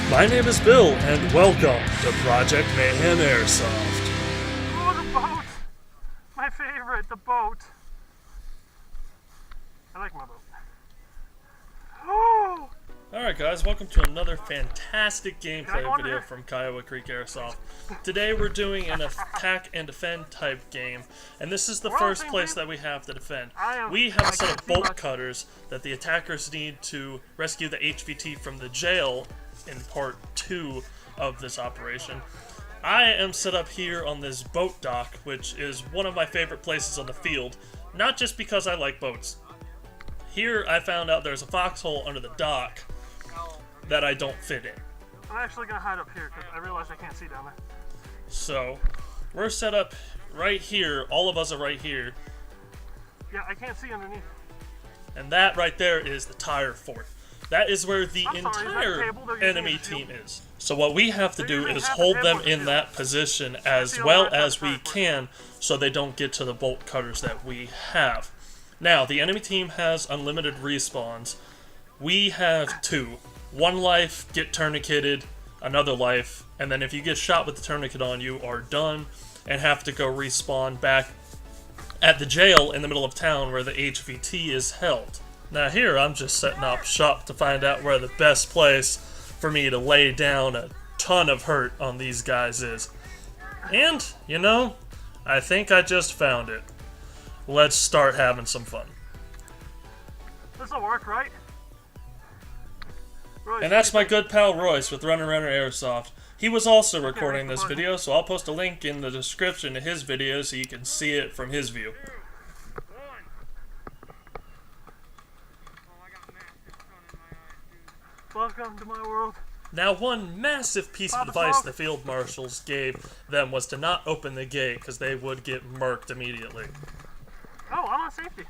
My name is Bill, and welcome to Project Mayhem Airsoft. Oh, the boat! My favorite, the boat. I like my boat. Oh! Alright guys, welcome to another fantastic gameplay video from Kiowa Creek Airsoft. Today we're doing an attack and defend type game, and this is the first place that we have to defend. We have a set of bolt cutters that the attackers need to rescue the HVT from the jail in part 2 of this operation. I am set up here on this boat dock, which is one of my favorite places on the field, not just because I like boats. Here I found out there's a foxhole under the dock that I don't fit in. I'm actually going to hide up here because I realize I can't see down there. So, we're set up right here. All of us are right here. Yeah, I can't see underneath. And that right there is the tire fort. That is where the entire enemy team is. So what we have to do is hold them in that position as well as we can so they don't get to the bolt cutters that we have. Now, the enemy team has unlimited respawns. We have 2. 1 life, get tourniqueted, another life, and then if you get shot with the tourniquet on, you are done and have to go respawn back at the jail in the middle of town where the HVT is held. Now here, I'm just setting up shop to find out where the best place for me to lay down a ton of hurt on these guys is. And, you know, I think I just found it. Let's start having some fun. This'll work, right? Royce, and that's my good pal Royce with Runner Airsoft. He was also recording this video, so I'll post a link in the description to his video so you can see it from his view. Welcome to my world. Now, one massive piece of advice the field marshals gave them was to not open the gate because they would get murked immediately. Oh, I'm on safety.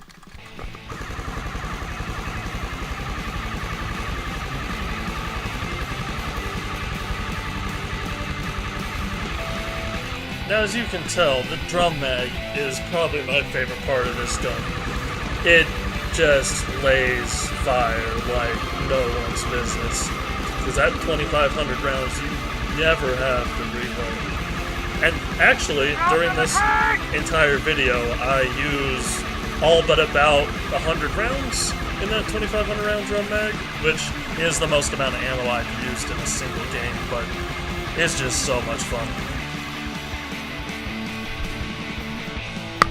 Now, as you can tell, the drum mag is probably my favorite part of this gun. It just lays fire like no one's business. Because at 2,500 rounds, you never have to reload. And actually, during this entire video, I use all but about 100 rounds in that 2,500 round drum mag, which is the most amount of ammo I've used in a single game, but it's just so much fun.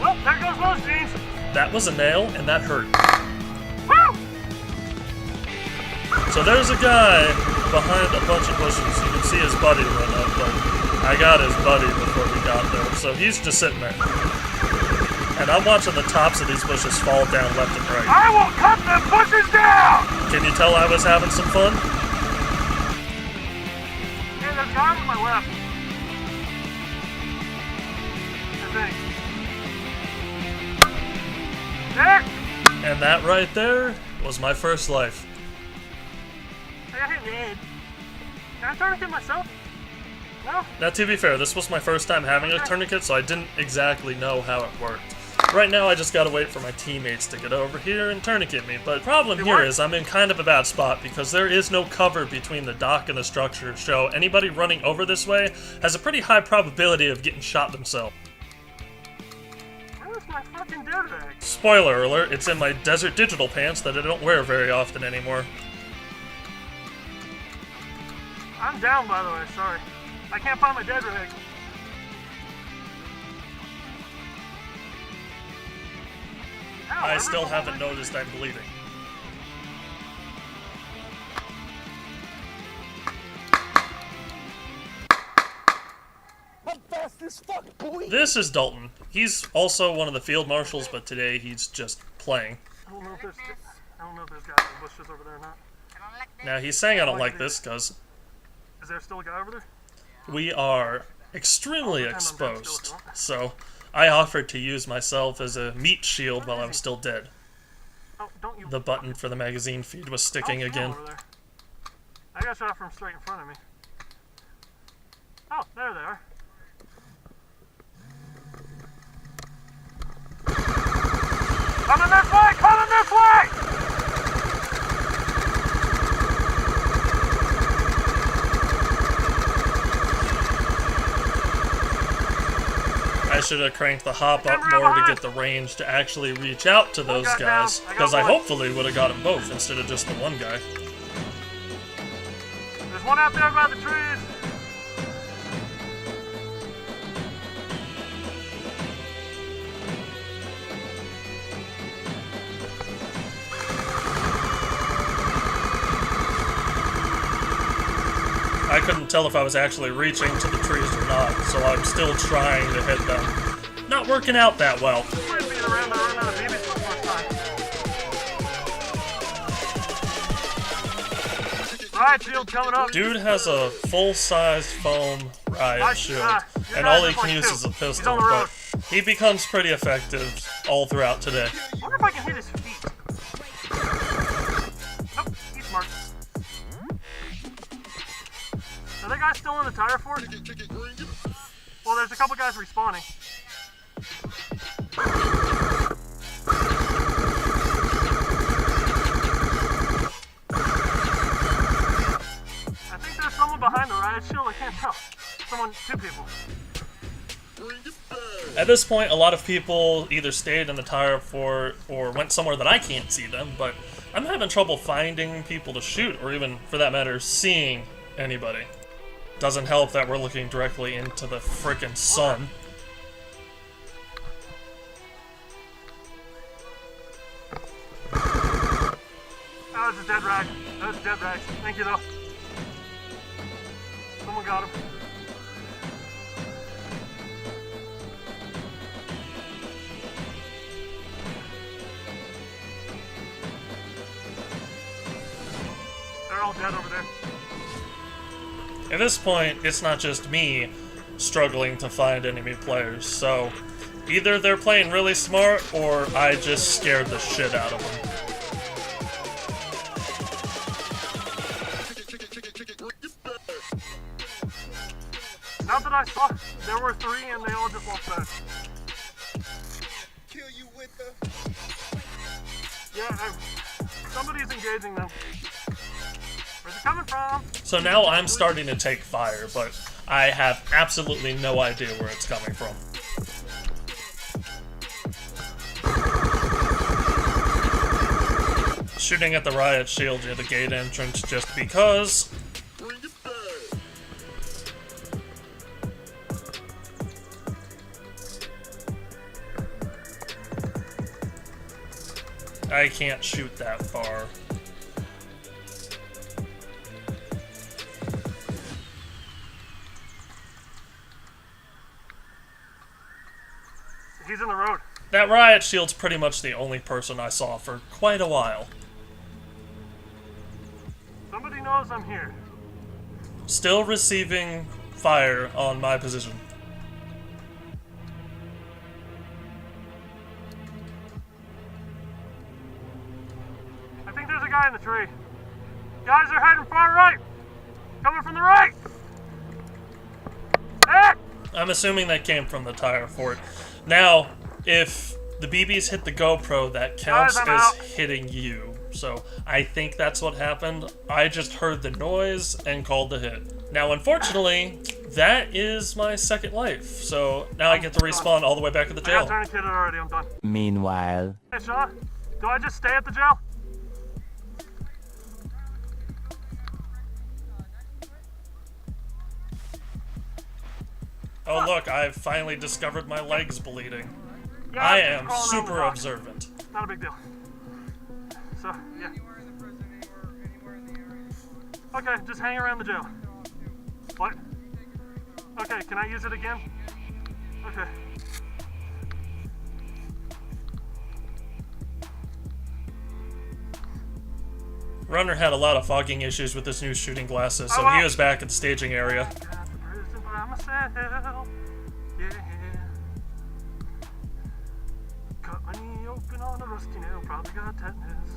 Well, there goes those jeans. That was a nail, and that hurt. Woo! So there's a guy behind a bunch of bushes. You can see his buddy run up, but I got his buddy before we got there. So he's just sitting there. And I'm watching the tops of these bushes fall down left and right. I will cut the bushes down! Can you tell I was having some fun? Hey, there's guys on my left. I think. There! And that right there was my first life. I got hit in the head. Can I tourniquet myself? No? Now, to be fair, this was my first time having a tourniquet, so I didn't exactly know how it worked. Right now, I just gotta wait for my teammates to get over here and tourniquet me, but the problem here is I'm in kind of a bad spot because there is no cover between the dock and the structure, so anybody running over this way has a pretty high probability of getting shot themselves. Where's my fucking dead bag? Spoiler alert, it's in my Desert Digital pants that I don't wear very often anymore. I'm down, by the way, sorry. I can't find my dead bag. Ow, I still haven't noticed I'm bleeding. I'm fast as fuck, boy! This is Dalton. He's also one of the field marshals, but today he's just playing. I don't know if there's guys in the bushes over there or not. Now, he's saying I don't like this because Is there still a guy over there? we are extremely exposed, so I offered to use myself as a meat shield while I was still dead. Oh, don't you... The button for the magazine feed was sticking again. Over there. I got shot from straight in front of me. Oh, there they are. Coming this way! Coming this way! should have cranked the hop up more to get the range to actually reach out to those guys, because I hopefully would have got them both instead of just the one guy. There's one out there by the trees. I couldn't tell if I was actually reaching to the trees or not, so I'm still trying to hit them. Not working out that well. Riot shield coming up. Dude has a full-sized foam riot shield, and all he can use is a pistol, but he becomes pretty effective all throughout today. I wonder if I can hit his feet. Oh, he's smart. Are there guys still in the tire fort? Well, there's a couple guys respawning. I think there's someone behind the riot shield. I can't tell. Two people. At this point, a lot of people either stayed in the tire fort or went somewhere that I can't see them, but I'm having trouble finding people to shoot, or even, for that matter, seeing anybody. Doesn't help that we're looking directly into the frickin' sun. That was a dead rag. That was a dead rag. Thank you, though. Someone got him. They're all dead over there. At this point, it's not just me struggling to find enemy players, so either they're playing really smart, or I just scared the shit out of them. Not that I saw, there were 3 and they all just walked back. Kill you with the... Yeah, somebody's engaging them. Where's it coming from? So now I'm starting to take fire, but I have absolutely no idea where it's coming from. Shooting at the riot shield near the gate entrance just because. I can't shoot that far. He's in the road. That riot shield's pretty much the only person I saw for quite a while. Somebody knows I'm here. Still receiving fire on my position. I think there's a guy in the tree. Guys are heading far right. Coming from the right. Hey! I'm assuming that came from the tire fort. Now, if the BBs hit the GoPro, that counts as hitting you. So I think that's what happened. I just heard the noise and called the hit. Now, unfortunately, that is my second life. So now I get to respawn all the way back at the jail. I got tourniqueted already. I'm done. Meanwhile. Hey, Sean, do I just stay at the jail? Oh look, I've finally discovered my legs bleeding. Yeah, I am crawling around super the dock. observant. Not a big deal. So, yeah. Okay, just hang around the jail. What? Okay, can I use it again? Okay. Runner had a lot of fogging issues with his new shooting glasses, so he was back at the staging area. Got the prison by myself. Yeah. Cut my knee open on a rusty nail, probably got tetanus.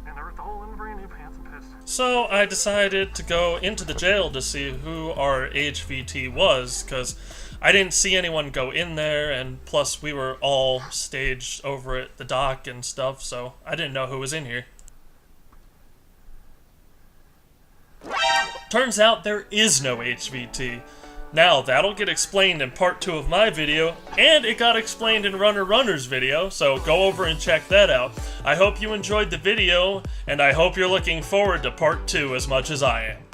And I ripped a hole in the brand new pants and pissed. So I decided to go into the jail to see who our HVT was, because I didn't see anyone go in there, and plus we were all staged over at the dock and stuff, so I didn't know who was in here. Turns out there is no HVT. Now, that'll get explained in part 2 of my video, and it got explained in Runner Runner's video, so go over and check that out. I hope you enjoyed the video, and I hope you're looking forward to part 2 as much as I am.